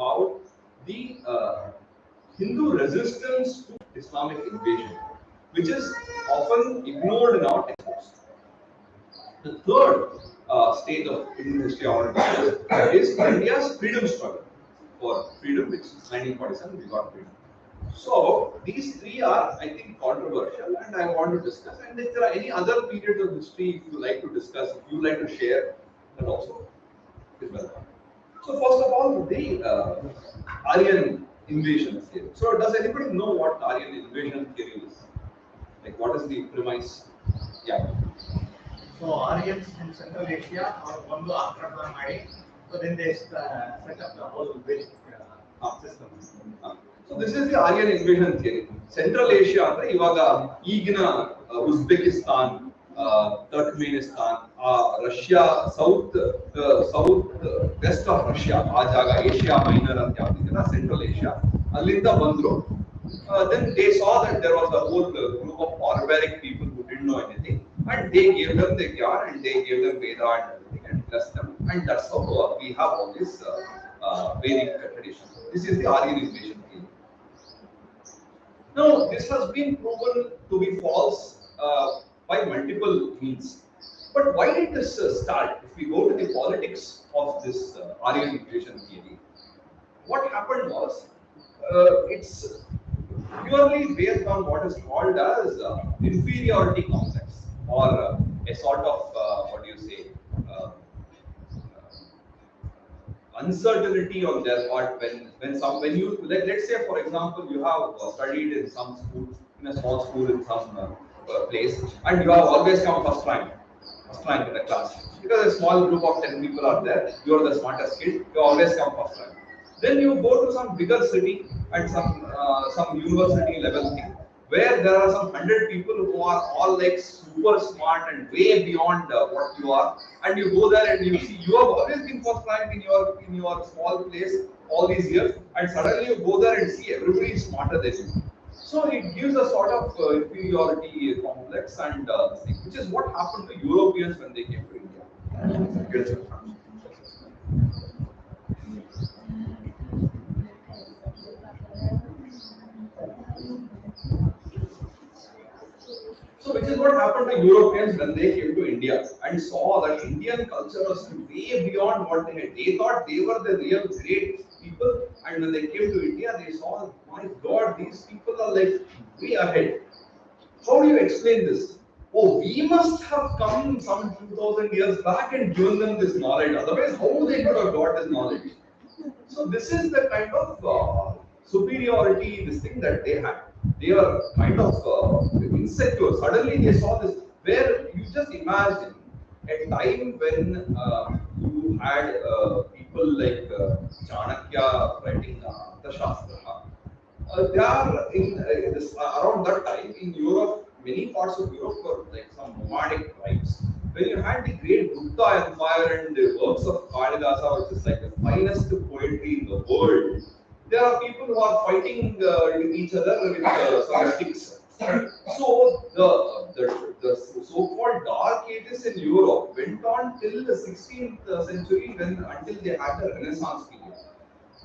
about the Hindu resistance to Islamic invasion, which is often ignored in our textbooks. The third stage of Indian history I want to discuss is India's freedom struggle for freedom, which is 1947 we got freedom. So these three are, I think, controversial, and I want to discuss. And if there are any other periods of history if you like to discuss, if you like to share, that also is welcome. So first of all, the Aryan invasion theory. So does anybody know what Aryan invasion theory is? Like, what is the premise? Yeah. So Aryans in Central Asia are one to Akrama Madi. So then they set up the whole Vedic system. So this is the Aryan invasion theory. Central Asia ಅಂದ್ರೆ ಇವಾಗ ಈಗಿನ Uzbekistan, Turkmenistan, Russia, south west of Russia, ಆ ಜಾಗ Asia minor ಅಂತ ಯಾವ್ದಿದೆಯಲ್ಲ central Asia, ಅಲ್ಲಿಂದ ಬಂದ್ರು. Then they saw that there was a whole group of barbaric people who didn't know anything, and they gave them the Gyan and they gave them Veda and everything and blessed them, and that's how we have all this Vedic tradition. This is the Aryan invasion theory. Now, this has been proven to be false by multiple means. But why did this start? If we go to the politics of this Aryan invasion theory, what happened was it's purely based on what is called as inferiority complex, or a sort of what do you say, uncertainty on their part when you let's say for example you have studied in some school, in a small school in some place, and you have always come first rank in the class because a small group of 10 people are there, you are the smartest kid, you always come first rank. Then you go to some bigger city and some university level thing where there are some 100 people who are all like super smart and way beyond what you are, and you go there and you see you have always been first rank in your small place all these years, and suddenly you go there and see everybody is smarter than you. So it gives a sort of inferiority complex, and which is what happened to Europeans when they came to India. So which is what happened to Europeans when they came to India and saw that Indian culture was way beyond what they had. They thought they were the real great people, and when they came to India, they saw, my God, these people are like way ahead. How do you explain this? Oh, we must have come some 2000 years back and given them this knowledge. Otherwise, how they could have got this knowledge? So this is the kind of superiority, this thing that they had. They were kind of insecure. Suddenly they saw this, where you just imagine a time when you had people like Chanakya writing Itihaasa. They are in this, around that time in Europe, many parts of Europe were like some nomadic tribes. When you had the great Gupta Empire and the works of Kalidasa, which is like the finest poetry in the world, there are people who are fighting with each other with some sticks. So the so-called dark ages in Europe went on till the 16th century, until they had the Renaissance period.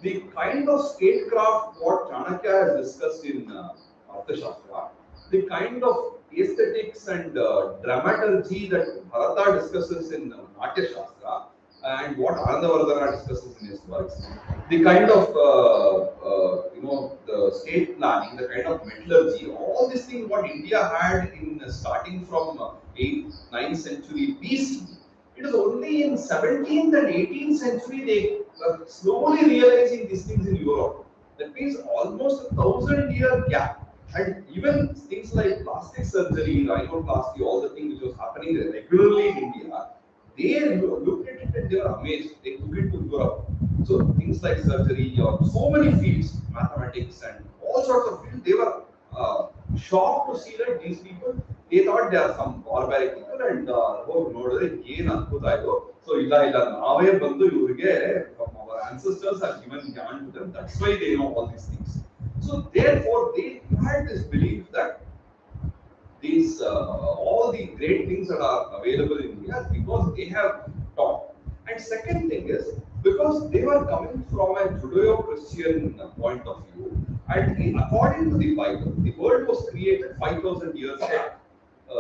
The kind of statecraft what Chanakya has discussed in Arthashastra, the kind of aesthetics and dramaturgy that Bharata discusses in Natya Shastra, and what Anandavardhana discusses in his works, the kind of the state planning, the kind of metallurgy, all these things what India had in starting from 8th, 9th century BC. It is only in 17th and 18th century they were slowly realizing these things in Europe. That means almost 1,000-year gap. And even things like plastic surgery, rhinoplasty, all the things which was happening regularly in India, they looked at it and they were amazed. They took it to Europe. So things like surgery or so many fields, mathematics and all sorts of fields, they were shocked to see that these people, they thought they are some barbaric people, and ನೋಡಿದ್ರೆ ಏನು ಅದ್ಭುತ ಆಯ್ತು. So ಇಲ್ಲ ನಾವೇ ಬಂದು ಇವರಿಗೆ our ancestors have given Gyan to them. That's why they know all these things. So therefore they had this belief that these all the great things that are available in India because they have taught. And second thing is because they were coming from a Judeo-Christian point of view, and according to the Bible, the world was created 5,000 years back,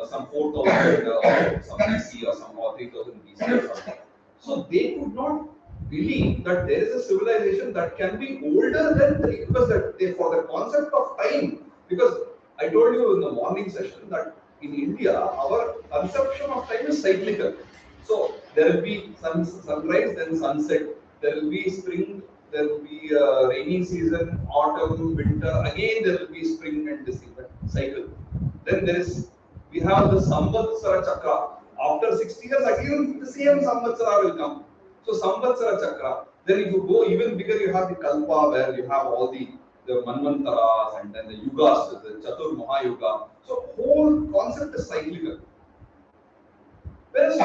some 4,000 some BC or some or 3,000 BC or something. So they could not believe that there is a civilization that can be older than because for the concept of time. Because I told you in the morning session that in India our conception of time is cyclical. So there will be sunrise, then sunset. There will be spring. There will be rainy season, autumn, winter. Again, there will be spring and this cycle. Then there is we have the Samvatsara Chakra. After 60 years, again the same Samvatsara will come. So Samvatsara Chakra. Then if you go even bigger, you have the Kalpa where you have all the Manvantaras and then the Yugas, the Chatur Mahayuga. So whole concept is cyclical. Whereas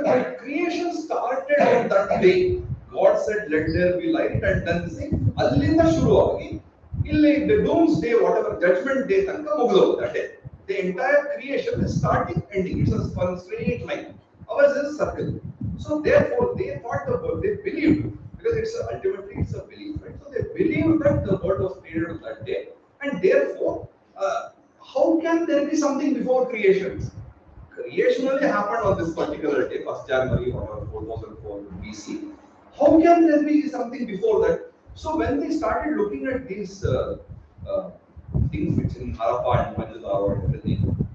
when creation started on that day, God said, "Let there be light," and then they say, "Allinda shuru agi, illi the doomsday, whatever judgment day, tanka muglo that day." The entire creation is starting, ending. It's a straight line. Ours is a circle. So therefore, they thought they believed because ultimately it's a belief, right? So they believed that the world was created on that day, and therefore, how can there be something before creation? Creation only happened on this particular day, 1st January or 4004 BC. How can there be something before that? So when they started looking at these uh, things which in Harappa and Mohenjo-daro and everything,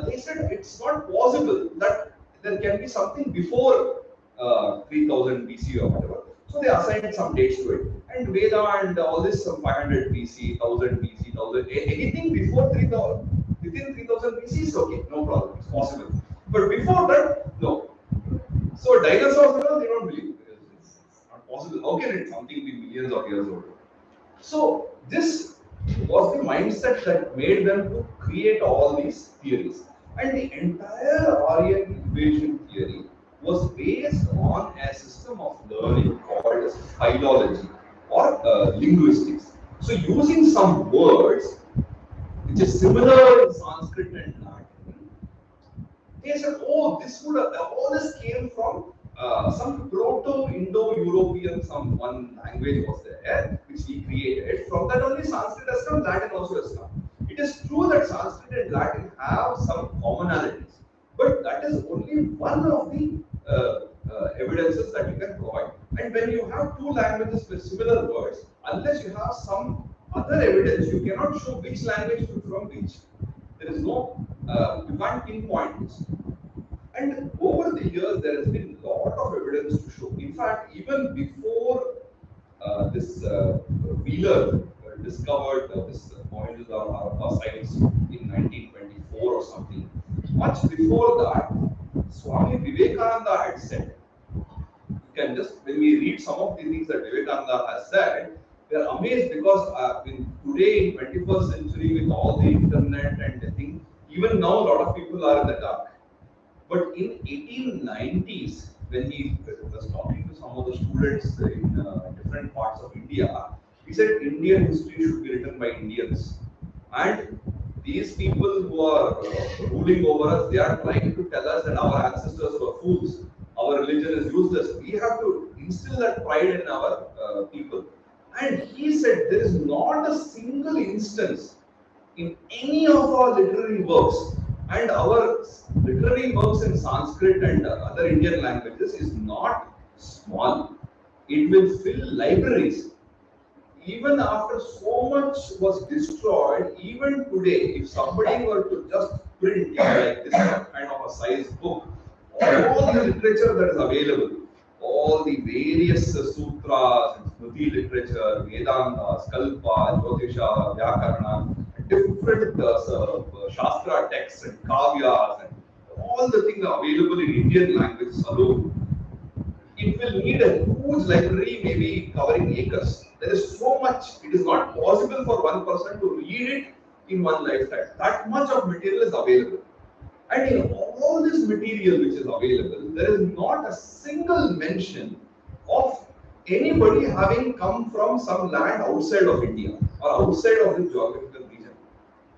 they said it's not possible that there can be something before 3000 BC or whatever. So they assigned some dates to it. And Veda and all this 500 BC, 1000 BC, 1000, anything before 3000, within 3000 BC is okay, no problem, it's possible. But before that, no. So dinosaurs, they don't believe because it's not possible. How can it something be millions of years old? So this was the mindset that made them to create all these theories. And the entire Aryan invasion theory was based on a system of learning called as philology or linguistics. So using some words which is similar in Sanskrit and Latin, they said, oh, all this came from some Proto-Indo-European, some one language was there, which we created. From that only Sanskrit has come, Latin also has come. It is true that Sanskrit and Latin have some commonalities, but that is only one of the evidences that you can provide. And when you have two languages with similar words, unless you have some other evidence, you cannot show which language from which. There is no, you can't pinpoint this. And over the years, there has been a lot of evidence to show. In fact, even before this Wheeler discovered this Mohenjo-daro sites in 1924 or something, much before that, Swami Vivekananda had said, you can just, when we read some of the things that Vivekananda has said, we are amazed because today in 21st century with all the internet and the thing, even now a lot of people are in the dark. But in 1890s, when he was talking to some of the students in different parts of India, he said Indian history should be written by Indians. And these people who are ruling over us, they are trying to tell us that our ancestors were fools. Our religion is useless. We have to instill that pride in our people. And he said there is not a single instance in any of our literary works, and our literary works in Sanskrit and other Indian languages is not small. It will fill libraries. Even after so much was destroyed, even today, if somebody were to just print like this kind of a size book, all the literature that is available, all the various sutras, Smriti literature, Vedantas, Kalpa, Jyotisha, Vyakarana, different Shastra texts and Kavyas, and all the things available in Indian language alone, it will need a huge library, maybe covering acres. There is so much, it is not possible for one person to read it in one lifetime. That much of material is available. And in all this material which is available, there is not a single mention of anybody having come from some land outside of India or outside of the geographical region.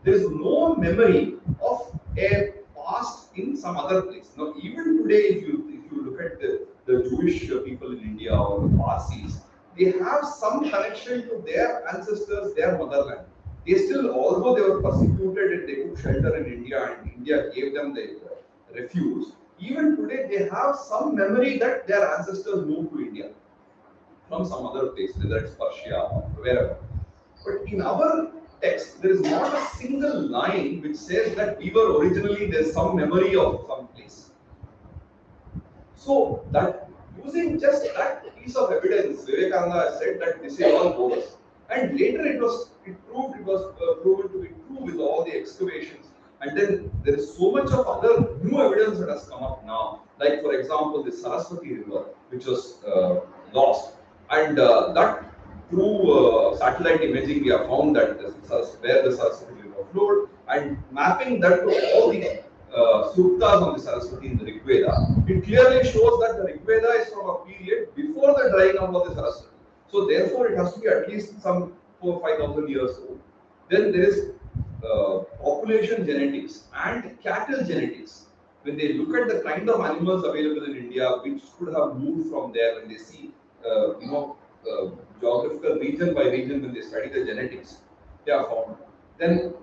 There is no memory of a past in some other place. Now, even today, if you look at the Jewish people in India or the Parsis, they have some connection to their ancestors, their motherland. They still, although they were persecuted and they took shelter in India and India gave them the refuge, even today they have some memory that their ancestors moved to India from some other place, whether it's Persia or wherever. But in our text, there is not a single line which says that we were originally, there's some memory of some place. So that using just that piece of evidence, Vivekananda said that this is all bogus. And later it was proven to be true with all the excavations. And then there is so much of other new evidence that has come up now. Like for example, the Saraswati River, which was lost, and that through satellite imaging we have found that where the Saraswati River flowed, and mapping that to all the suktas on the Saraswati in the Rig Veda, it clearly shows that the Rig Veda is from a period before the drying up of the Saraswati. So therefore, it has to be at least some 4,000-5,000 years old. Then there is population genetics and cattle genetics. When they look at the kind of animals available in India, which could have moved from there, when they see, geographical region by region, when they study the genetics, they are found. Then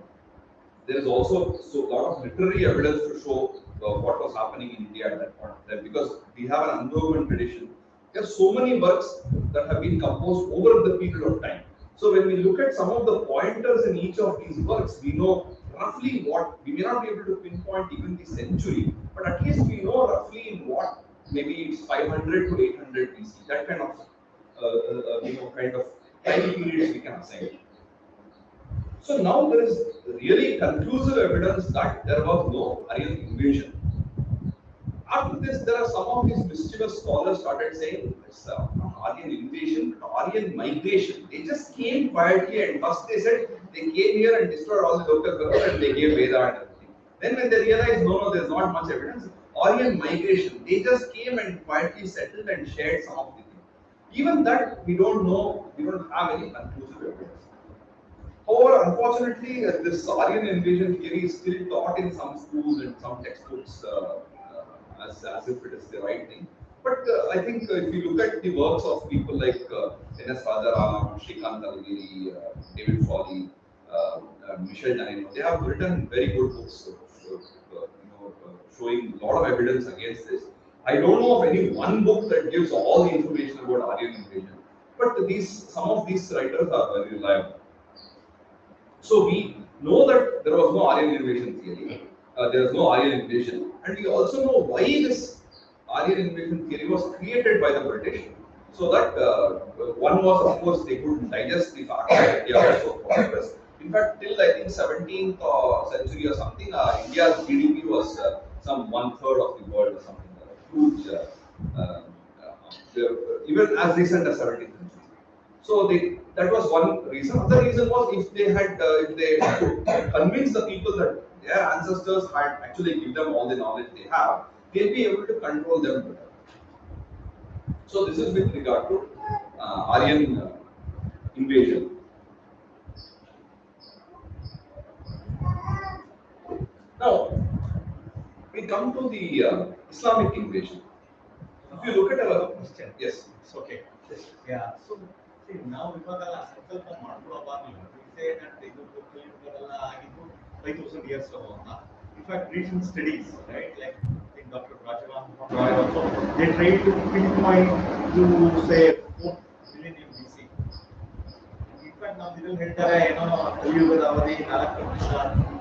there is also a lot of literary evidence to show what was happening in India at that point of time, because we have an unbroken tradition. There are so many works that have been composed over the period of time. So when we look at some of the pointers in each of these works, we know roughly what, we may not be able to pinpoint even the century, but at least we know roughly in what, maybe it's 500 to 800 BC, that kind of kind of time periods we can assign. So now there is really conclusive evidence that there was no Aryan invasion. After this, there are some of these mischievous scholars started saying it's not Aryan invasion, but Aryan migration. They just came quietly, and first they said they came here and destroyed all the local culture and they gave Veda and everything. Then when they realized no, there's not much evidence, Aryan migration, they just came and quietly settled and shared some of the things. Even that we don't know, we don't have any conclusive evidence. However, unfortunately, this Aryan invasion theory is still taught in some schools and some textbooks as if it is the right thing. But I think if you look at the works of people like N.S. Rajaram, Shrikant Talagiri, David Foley, Michel Danino, they have written very good books showing a lot of evidence against this. I don't know of any one book that gives all the information about Aryan invasion, but some of these writers are very reliable. So we know that there was no Aryan invasion theory, there was no Aryan invasion, and we also know why this Aryan invasion theory was created by the British. So that one was, of course, they couldn't digest the fact that India was so prosperous. In fact, till I think 17th century or something, India's GDP was some 1/3 of the world or something. Huge, even as recent as 17th century. So that was one reason. Another reason was if they could convince the people that their ancestors had actually given them all the knowledge they have, they'll be able to control them better. So this is with regard to Aryan invasion. Now we come to the Islamic invasion. If you look at our question, yes, it's okay. Yeah. So see, now ಇವಾಗೆಲ್ಲ ಸಂಕಲ್ಪ ಮಾಡ್ಕೊಳ್ಳೋವಾಗಲೂ we say that ಇದು ಕಲಿಯುಗದಲ್ಲ ಆಗಿದ್ದು 5,000 years ago ಅಂತ. In fact, recent studies, right, like I think Dr. Ravikumar also, they try to pinpoint to say 4 millennium BC. In fact, ನಾವು ಇದರಲ್ಲಿ ಹೇಳ್ತಾರೆ ಏನೋ ಕಲಿಯುಗದ ಅವಧಿ 4 ವರ್ಷ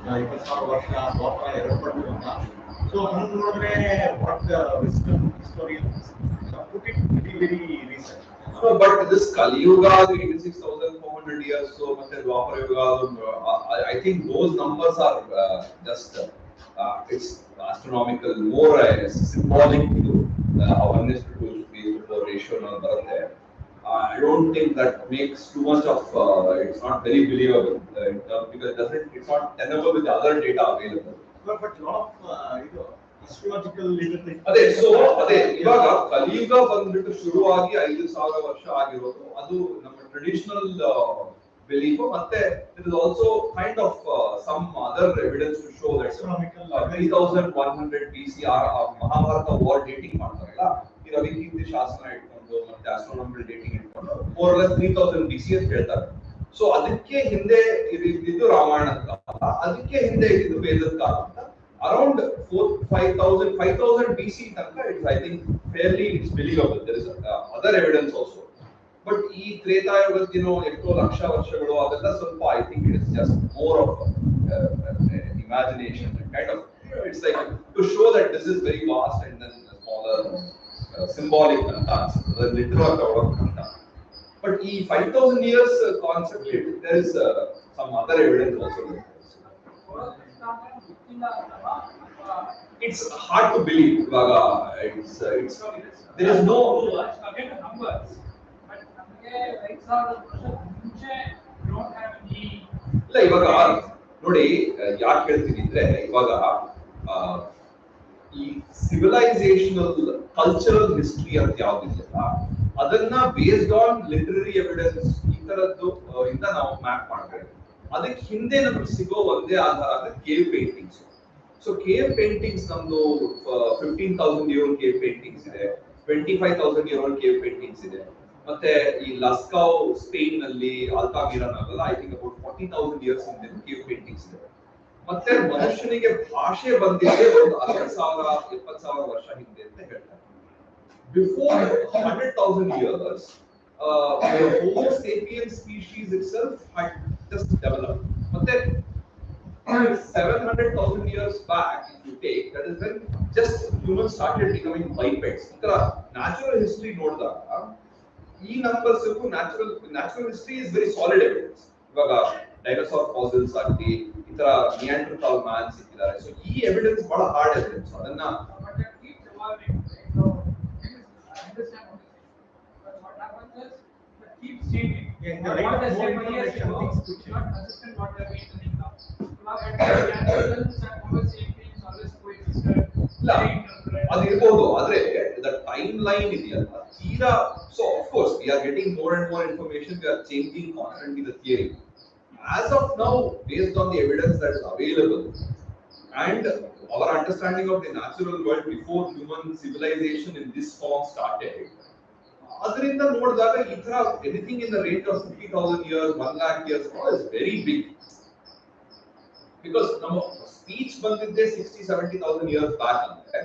20,000 ವರ್ಷ ದ್ವಾಪರ ಏರ್ಪಟ್ಟು ಅಂತ. So ಹಂಗೆ ನೋಡಿದ್ರೆ what the Western historians put it very recent. No, but this Kali Yuga, 86,400 years, so much Dwapara Yuga, I think those numbers are just it's astronomical, more symbolic to how 1:2 ratio number there. I don't think that makes too much of it's not very believable because it's not tenable with the other data available. But lot of astrological ಅದೇ ಇವಾಗ ಕಲಿಯುಗ ಬಂದ್ಬಿಟ್ಟು ಶುರುವಾಗಿ 5,000 ವರ್ಷ ಆಗಿರೋದು ಅದು ನಮ್ಮ traditional belief. But there is also kind of some other evidence to show that 3100 BCR Mahabharata war dating ಮಾಡ್ತಾರಲ್ಲ ಈ ರವಿಕೀರ್ತಿ ಶಾಸನ ಇಟ್ಕೊಂಡು ಮತ್ತೆ ಆಸ್ಟ್ರೋನಾಮಿಕಲ್ ಡೇಟಿಂಗ್ ಇಟ್ಕೊಂಡು ಮೋರ್ ಲೆಸ್ 3000 BC ಅಂತ ಹೇಳ್ತಾರೆ. ಸೊ ಅದಕ್ಕೆ ಹಿಂದೆ ಇದ್ದು ರಾಮಾಯಣದ ಕಾಲ, ಅದಕ್ಕೆ ಹಿಂದೆ ಇದ್ದು ವೇದದ ಕಾಲ ಅಂತ around 5000 BC ತನಕ it's I think fairly it's believable. There is other evidence also. But ಈ ತ್ರೇತಾಯುಗದ ಎಷ್ಟೋ ಲಕ್ಷ ವರ್ಷಗಳು ಅದೆಲ್ಲ ಸ್ವಲ್ಪ I think it is just more of imagination and kind of it's like to show that this is very vast and then smaller symbolic ಅಂತ ಅನ್ಸುತ್ತೆ literal ಅಂತ. But ಈ 5000 years concept there is some other evidence also. It's hard to believe. It's there is no numbers. ಇಲ್ಲ ಇವಾಗ ನೋಡಿ ಯಾಕೆ ಹೇಳ್ತೀನಿ ಅಂದ್ರೆ ಇವಾಗ ಈ ಸಿವಿಲೈಸೇಷನಲ್ ಕಲ್ಚರಲ್ ಹಿಸ್ಟ್ರಿ ಅಂತ ಯಾವ್ದಿಲ್ಲ ಅದನ್ನ ಬೇಸ್ಡ್ ಆನ್ ಲಿಟರರಿ ಎವಿಡೆನ್ಸ್ ಈ ತರದ್ದು ಇಂದ ನಾವು ಮ್ಯಾಪ್ ಮಾಡಬೇಕು. ಅದಕ್ಕೆ ಹಿಂದೆ ನಮ್ಗೆ ಸಿಗೋ ಒಂದೇ ಆಧಾರ ಅಂದ್ರೆ cave paintings. So cave paintings ನಮ್ದು 15,000 year old ಕೇವ್ ಪೇಂಟಿಂಗ್ಸ್ ಇದೆ, 25,000 year old ಕೇವ್ ಪೇಂಟಿಂಗ್ಸ್ ಇದೆ. ಮತ್ತೆ ಈ ಲಸ್ಕಾವ್ ಸ್ಪೇನ್ ನಲ್ಲಿ ಆಲ್ತಾಮಿರಾನಲ್ಲ ಐ ಥಿಂಕ್ ಅಬೌಟ್ 40,000 years ಹಿಂದೆ ಕೇವ್ ಪೇಂಟಿಂಗ್ಸ್ ಇದೆ. ಮತ್ತೆ ಮನುಷ್ಯನಿಗೆ ಭಾಷೆ ಬಂದಿದೆ ಒಂದು 60,000 70,000 ವರ್ಷ ಹಿಂದೆ ಅಂತ ಹೇಳ್ತಾರೆ. Before 100,000 years, the Homo sapiens species itself had just developed. But then 700,000 years back, if you take, that is when just humans started becoming bipeds. Natural history notidaga ee numbers natural history is very solid evidence. Ivaga dinosaur fossils agli itara Neanderthal man sikkidare. So ee evidence bada hard evidence. Adanna understand but what happens is it keeps changing. What the 7 years ago not consistent what we are maintaining now. Neanderthals and Homo sapiens always coexisted. ಅದು ಇರಬಹುದು, ಆದ್ರೆ the timeline ಇದೆಯಲ್ಲ ತೀರಾ. So of course we are getting more and more information, we are changing constantly the theory. As of now, based on the evidence that is available and our understanding of the natural world before human civilization in this form started, adrinda nodidaga ee thara anything in the range of 50,000 years 1 lakh years is very big, because ನಮ್ಮ speech ಬಂದಿದ್ದೆ 60,000-70,000 years back ಅಂದ್ರೆ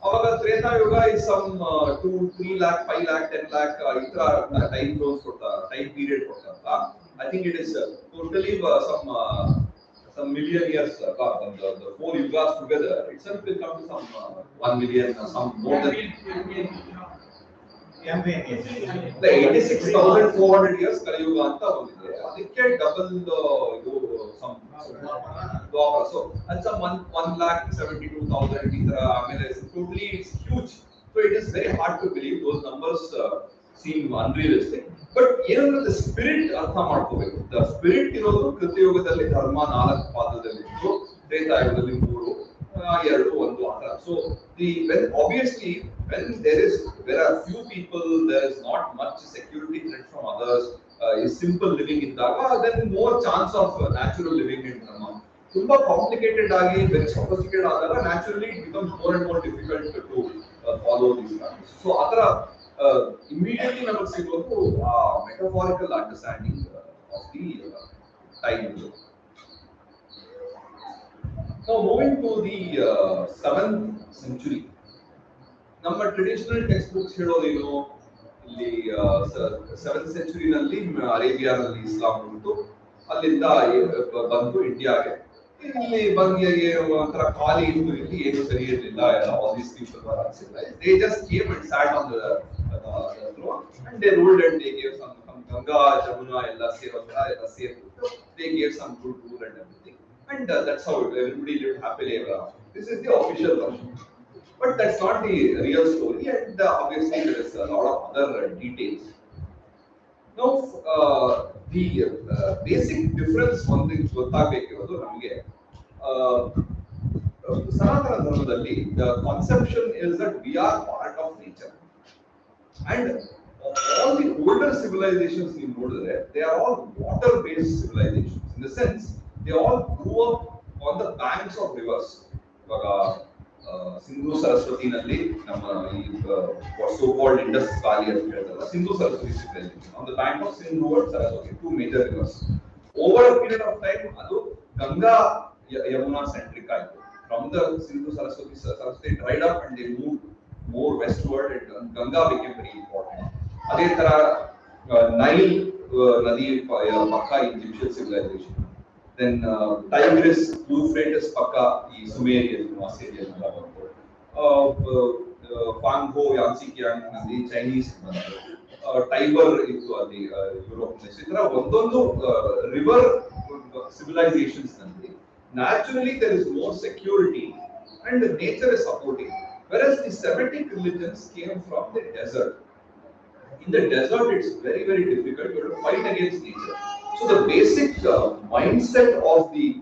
ಅವಾಗ ತ್ರೇತಾ ಯುಗ is some 2-3 lakh 5 lakh 10 lakh ಈ ತರ time zones ಕೊಡ್ತಾರೆ, time period ಕೊಡ್ತಾರಲ್ಲ. I think it is totally some million years, the 4 yugas together itself will come to some 1 million or some more than the 86,400 years Kaliyuga anta bandide. Adikke double some Dwapara. So and some 1,72,000 itara amele totally it's huge. So it is very hard to believe. Those numbers seem unrealistic. But ಏನಂದ್ರೆ the spirit ಅರ್ಥ ಮಾಡ್ಕೋಬೇಕು. The spirit ಇರೋದು ಕೃತಯುಗದಲ್ಲಿ ಧರ್ಮ 4 ಪಾದದಲ್ಲಿ ಇತ್ತು, ತ್ರೇತಾಯುಗದಲ್ಲಿ 3 2 1 ಆತರ. So when obviously when there are few people, there is not much security threat from others, is simple living ಇದ್ದಾಗ then more chance of natural living in dharma. ತುಂಬಾ complicated ಆಗಿ very sophisticated ಆದಾಗ naturally it becomes more and more difficult to follow these values. So ಆತರ immediately ನಮಗೆ ಸಿಗೋದು metaphorical understanding of the time. Now moving to the 7th century, ನಮ್ಮ traditional text books ಹೇಳೋದೇನು, ಇಲ್ಲಿ 7th century ನಲ್ಲಿ ಅರೇಬಿಯಾನಲ್ಲಿ ಇಸ್ಲಾಂ ಬಂತು, ಅಲ್ಲಿಂದ ಬಂದು ಇಂಡಿಯಾಗೆ. ಇಲ್ಲಿ ಬಂದು ಒಂಥರ ಖಾಲಿ ಇತ್ತು, ಇಲ್ಲಿ ಏನು ಸರಿ ಇರಲಿಲ್ಲ, all these people were uncivilized. They just came and sat on the throne and they ruled and they gave some Ganga, Jamuna, ಎಲ್ಲ ಸೇರ್ಬಿಟ್ಟು they gave some good rule and everything. And that's how everybody lived happily ever after. This is the official version. But that's not the real story, and obviously there is a lot of other details. Now, the basic difference one thing ಗೊತ್ತಾಗಬೇಕಿರೋದು ನಮಗೆ ಸನಾತನ ಧರ್ಮದಲ್ಲಿ the conception is that we are part of nature, and all the older civilizations you know there, they are all water-based civilizations. In the sense, they all grew up on the banks of rivers. Sindhu Saraswati Nalli, what so-called Indus Valley as well, Sindhu Saraswati civilization. On the bank of Sindhu and Saraswati, two major rivers. Over a period of time, Adu Ganga Yamuna centric. From the Sindhu Saraswati dried up and they moved more westward, and Ganga became very important. Adhe tara Nile Nadi Pakka Egyptian civilization. Then Tigris, Euphrates Pakka, the Sumerian, Assyrian, Pangho, Yangtze-Kiang, the Chinese, Tiber, the Europe. There are river civilizations. Naturally, there is more security and the nature is supporting. Whereas the Semitic religions came from the desert. In the desert, it's very, very difficult. You have to fight against nature. So the basic mindset of the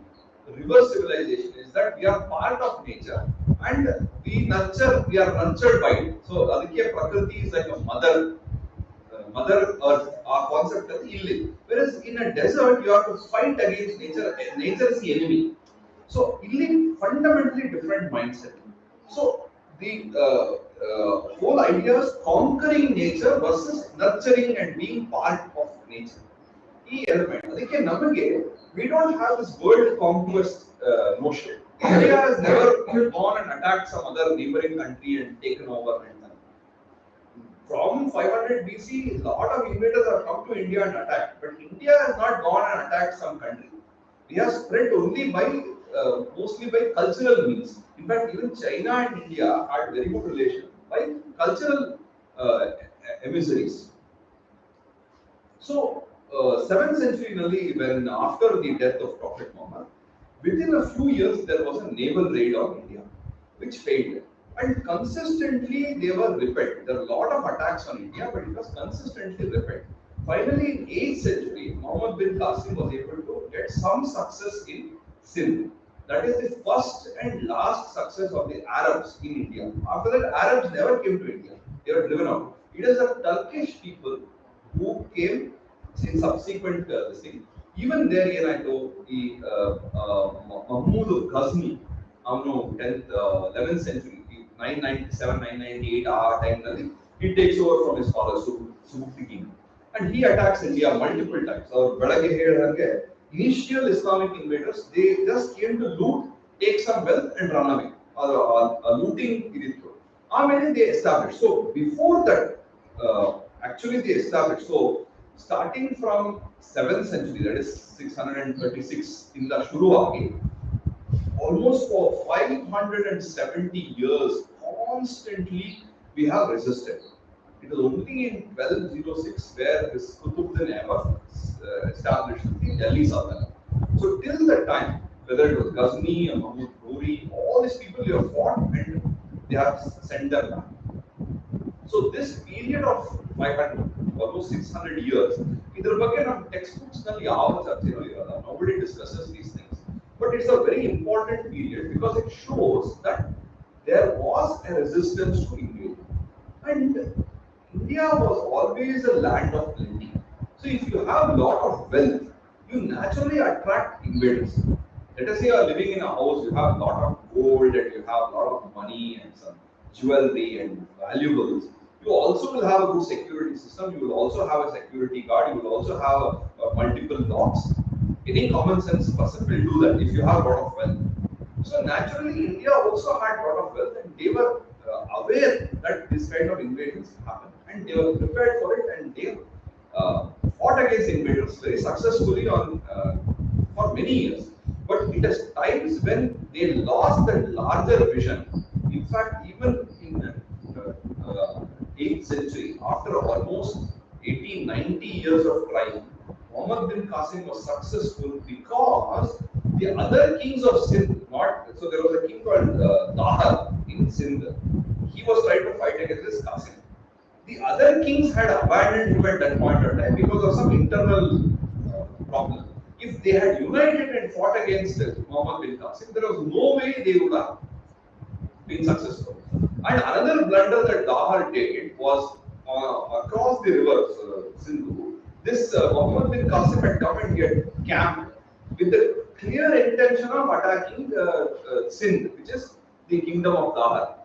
river civilization is that we are part of nature and we are nurtured by it. So Aditya Prakriti is like a mother earth. Our concept is illi. Whereas in a desert, you have to fight against nature. Nature is the enemy. So illi fundamentally different mindset. So the whole idea is conquering nature versus nurturing and being part of nature. Key element. We don't have this world conquest notion. India has never gone and attacked some other neighboring country and taken over. And from 500 BC, a lot of invaders have come to India and attacked. But India has not gone and attacked some country. We have spread only by mostly by cultural means. In fact, even China and India had very good relations by cultural emissaries. So, 7th century only, when after the death of Prophet Muhammad, within a few years there was a naval raid on India, which failed. And consistently they were repelled. There were a lot of attacks on India, but it was consistently repelled. Finally, in 8th century, Muhammad bin Qasim was able to get some success in Sindh. That is the first and last success of the Arabs in India. After that, Arabs never came to India. They were driven out. It is the Turkish people who came in subsequent thing. Even there, I know the Mahmud of Ghazni, 10th, 11th century, 997, 998 time, he takes over from his father, Subukti, and he attacks India multiple times. Initial Islamic invaders, they just came to loot, take some wealth and run away. Looting they established. So before that, actually they established. So starting from 7th century, that is 636 in the Shuruagi, almost for 570 years, constantly we have resisted. It was only in 1206 where this Qutbuddin Ayyubid established the Delhi Sultanate. So till that time, whether it was Ghazni or Mahmud Ghori, all these people they have fought and they have sent them back. So this period of 500, almost 600 years, textbooks nobody discusses these things. But it's a very important period because it shows that there was a resistance to invade. And India was always a land of plenty. So if you have a lot of wealth, you naturally attract invaders. Let us say you are living in a house, you have a lot of gold and you have a lot of money and some jewelry and valuables. You also will have a good security system. You will also have a security guard. You will also have multiple locks. Any common sense person will do that if you have a lot of wealth. So naturally, India also had a lot of wealth, and they were aware that this kind of invasions happen, and they were prepared for it, and they fought against invaders very successfully for many years. But it is times when they lost that larger vision. In fact, even in 8th century, after almost 80, 90 years of trying, Muhammad bin Qasim was successful because the other kings of Sindh, so there was a king called Dahar in Sindh. He was trying to fight against this Qasim. The other kings had abandoned him at that point of time because of some internal problem. If they had united and fought against Muhammad bin Qasim, there was no way they would have been successful. And another blunder that Dahar did was across the rivers, Sindhu, this Muhammad bin Qasim had come and get camped with the clear intention of attacking Sindh, which is the kingdom of Dahar.